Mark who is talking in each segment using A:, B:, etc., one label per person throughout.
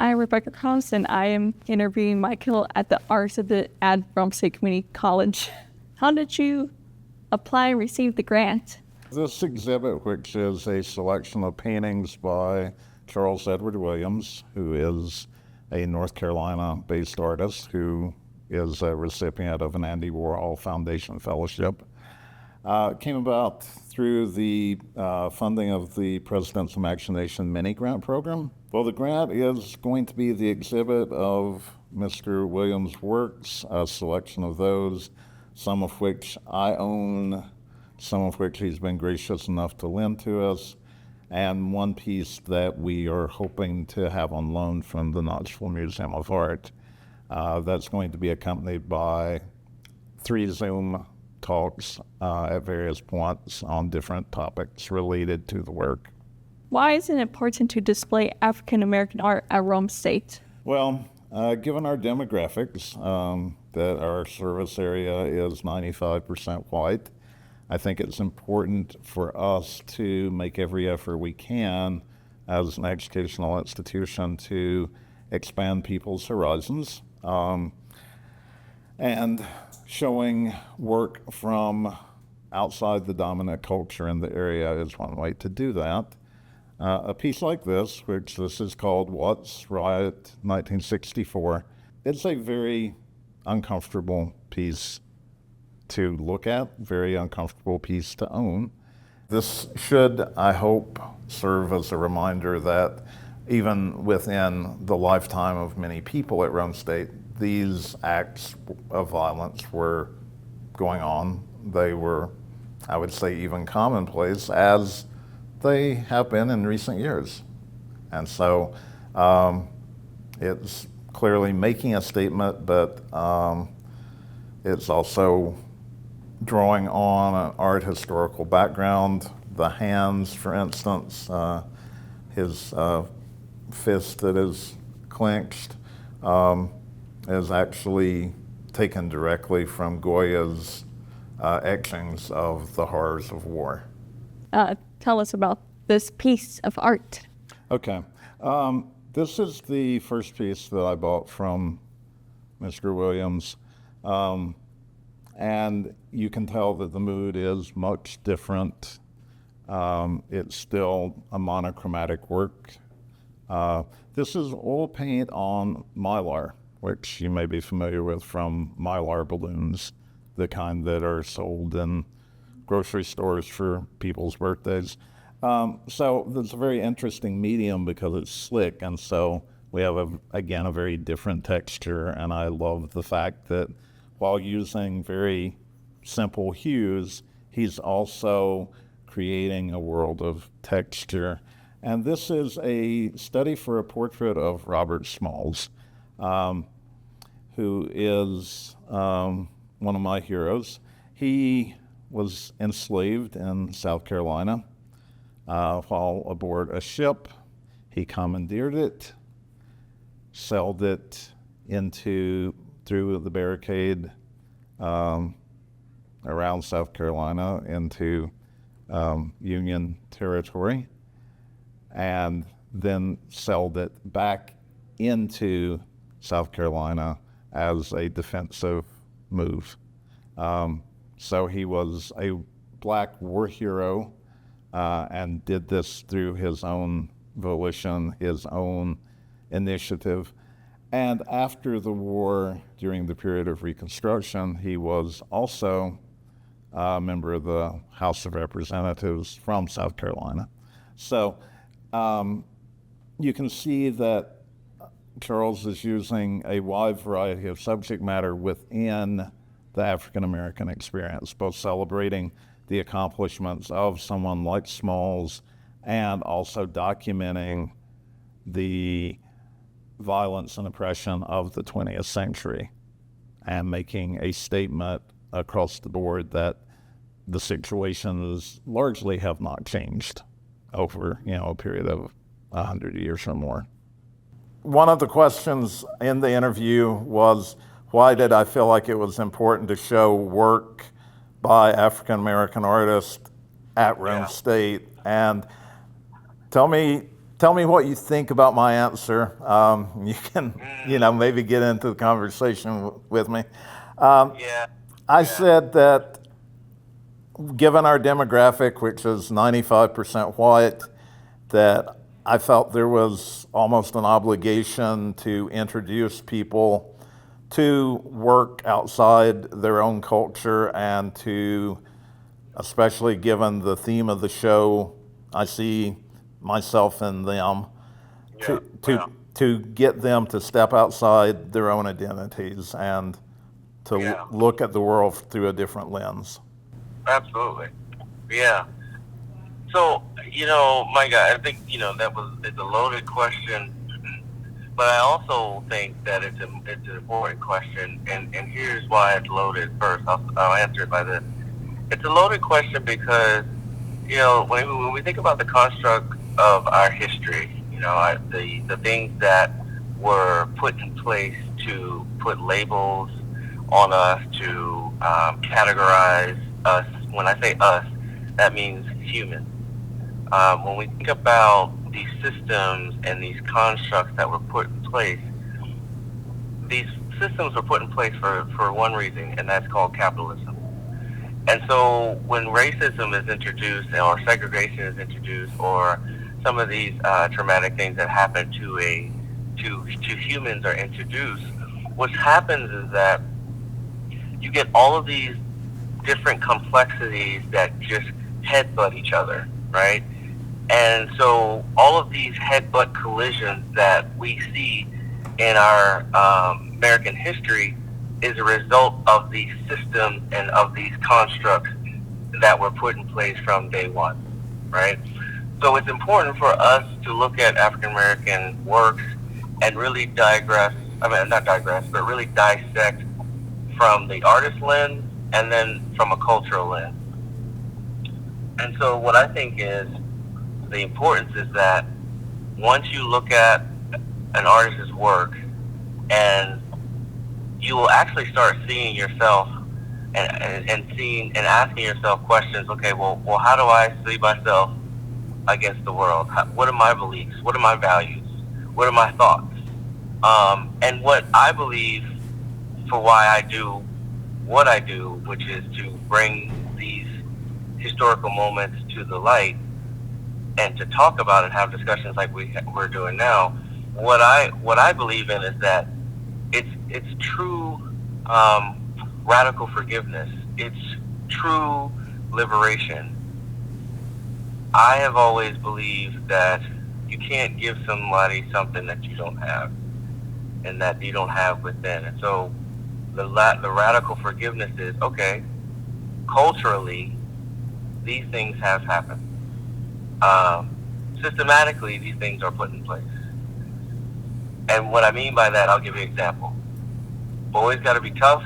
A: I'm Rebecca Krause, and I am interviewing Michael at the Art exhibit at Roane State Community College. How did you apply and receive the grant?
B: This exhibit, which is a selection of paintings by Charles Edward Williams, who is a North Carolina-based artist who is a recipient of an Andy Warhol Foundation Fellowship, came about through the funding of the Presidential Imagination Mini Grant Program. Well, the grant is going to be the exhibit of Mr. Williams' works, a selection of those, some of which I own, some of which he's been gracious enough to lend to us, and one piece that we are hoping to have on loan from the Knoxville Museum of Art. That's going to be accompanied by 3 Zoom talks at various points on different topics related to the work.
A: Why is it important to display African American art at Roane State?
B: Well, given our demographics, that our service area is 95% white, I think it's important for us to make every effort we can as an educational institution to expand people's horizons. And showing work from outside the dominant culture in the area is one way to do that. A piece like this, which this is called Watts Riot 1964, it's a very uncomfortable piece to look at, very uncomfortable piece to own. This should, I hope, serve as a reminder that even within the lifetime of many people at Roane State, these acts of violence were going on. They were, I would say, even commonplace, as they have been in recent years. And so it's clearly making a statement, but it's also drawing on an art historical background. The hands, for instance, his fist that is clenched is actually taken directly from Goya's etchings of the horrors of war.
A: Tell us about this piece of art.
B: Okay. This is the first piece that I bought from Mr. Williams. And you can tell that the mood is much different. It's still a monochromatic work. This is oil paint on mylar, which you may be familiar with from mylar balloons, the kind that are sold in grocery stores for people's birthdays. So it's a very interesting medium because it's slick, and so we have, again, a very different texture, and I love the fact that while using very simple hues, he's also creating a world of texture. And this is a study for a portrait of Robert Smalls, who is one of my heroes. He was enslaved in South Carolina while aboard a ship. He commandeered it, sailed it through the barricade around South Carolina into Union territory, and then sailed it back into South Carolina as a defensive move. So he was a black war hero and did this through his own volition, his own initiative. And after the war, during the period of Reconstruction, he was also a member of the House of Representatives from South Carolina. So you can see that Charles is using a wide variety of subject matter within the African American experience, both celebrating the accomplishments of someone like Smalls and also documenting the violence and oppression of the 20th century and making a statement across the board that the situations largely have not changed over, a period of 100 years or more. One of the questions in the interview was, why did I feel like it was important to show work by African American artists at Roane State? And tell me tell me what you think about my answer. You can, maybe get into the conversation with me.
C: Yeah.
B: I said that given our demographic, which is 95% white, that I felt there was almost an obligation to introduce people to work outside their own culture, and to, especially given the theme of the show, I see myself in them, to get them to step outside their own identities and to look at the world through a different lens.
C: Absolutely. Yeah. So, my God, I think, it's a loaded question, but I also think that it's an important question, and here's why it's loaded first. I'll answer it by this. It's a loaded question because, when we think about the construct of our history, the things that were put in place to put labels on us, to categorize us. When I say us, that means humans. When we think about these systems and these constructs that were put in place, these systems were put in place for one reason, and that's called capitalism. And so when racism is introduced, or segregation is introduced, or some of these traumatic things that happen to humans are introduced, what happens is that you get all of these different complexities that just headbutt each other, right? And so all of these headbutt collisions that we see in our American history is a result of these systems and of these constructs that were put in place from day one, right? So it's important for us to look at African American works and really really dissect from the artist lens and then from a cultural lens. And so what I think is the importance is that once you look at an artist's work, and you will actually start seeing yourself and seeing and asking yourself questions. Okay, well, how do I see myself against the world? What are my beliefs? What are my values? What are my thoughts? And what I believe for why I do what I do, which is to bring these historical moments to the light and to talk about and have discussions like we're doing now. What I believe in is that it's true radical forgiveness. It's true liberation. I have always believed that you can't give somebody something that you don't have and that you don't have within. And so the radical forgiveness is, okay, culturally, these things have happened. Systematically, these things are put in place. And what I mean by that, I'll give you an example. Boys got to be tough.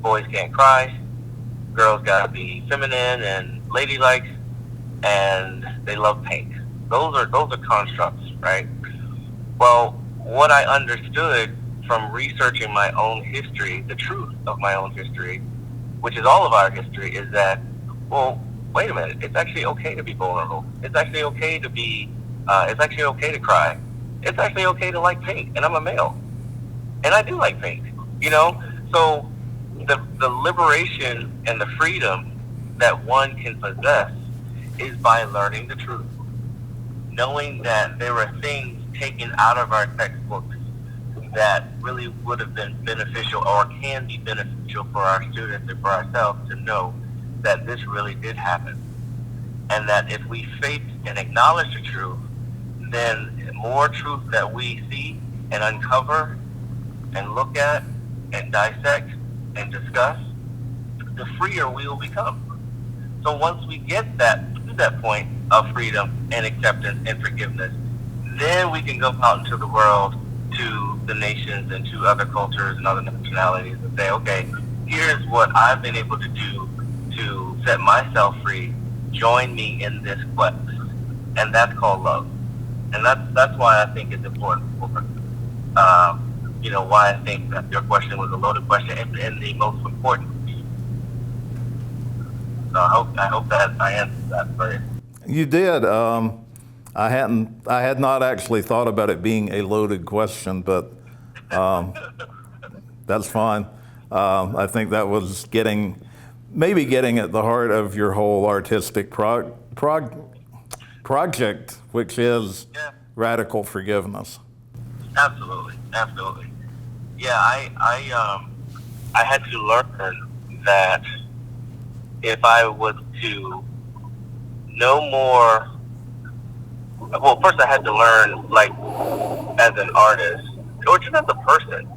C: Boys can't cry. Girls got to be feminine and ladylike, and they love paint. Those are constructs, right? Well, what I understood from researching my own history, the truth of my own history, which is all of our history, is that, well, wait a minute, it's actually okay to be vulnerable. It's actually okay to be, it's actually okay to cry. It's actually okay to like paint, and I'm a male. And I do like paint, So the liberation and the freedom that one can possess is by learning the truth. Knowing that there were things taken out of our textbooks that really would have been beneficial or can be beneficial for our students and for ourselves to know that this really did happen. And that if we face and acknowledge the truth, then more truth that we see and uncover and look at and dissect and discuss, the freer we will become. So once we get to that point of freedom and acceptance and forgiveness, then we can go out into the world to the nations and to other cultures and other nationalities and say, okay, here's what I've been able to do to set myself free. Join me in this quest. And that's called love. And that's why I think it's important for, why I think that your question was a loaded question and the most important. So I hope that I answered that for you.
B: You did. I had not actually thought about it being a loaded question, but that's fine. I think that was maybe getting at the heart of your whole artistic project, which is radical forgiveness.
C: Absolutely, absolutely. Yeah, I had to learn that if I was to know more, well, first I had to learn, like, as an artist, or just as a person,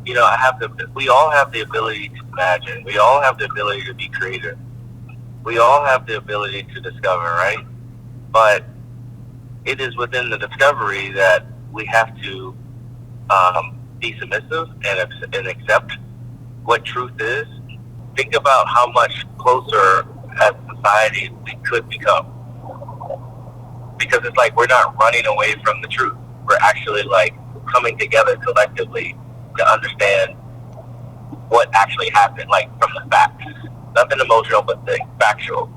C: you know, we all have the ability to imagine. We all have the ability to be creative. We all have the ability to discover, right? But it is within the discovery that we have to be submissive and accept what truth is. Think about how much closer as a society we could become. Because it's like we're not running away from the truth. We're actually like coming together collectively to understand what actually happened, like from the facts. Nothing emotional, but the factual.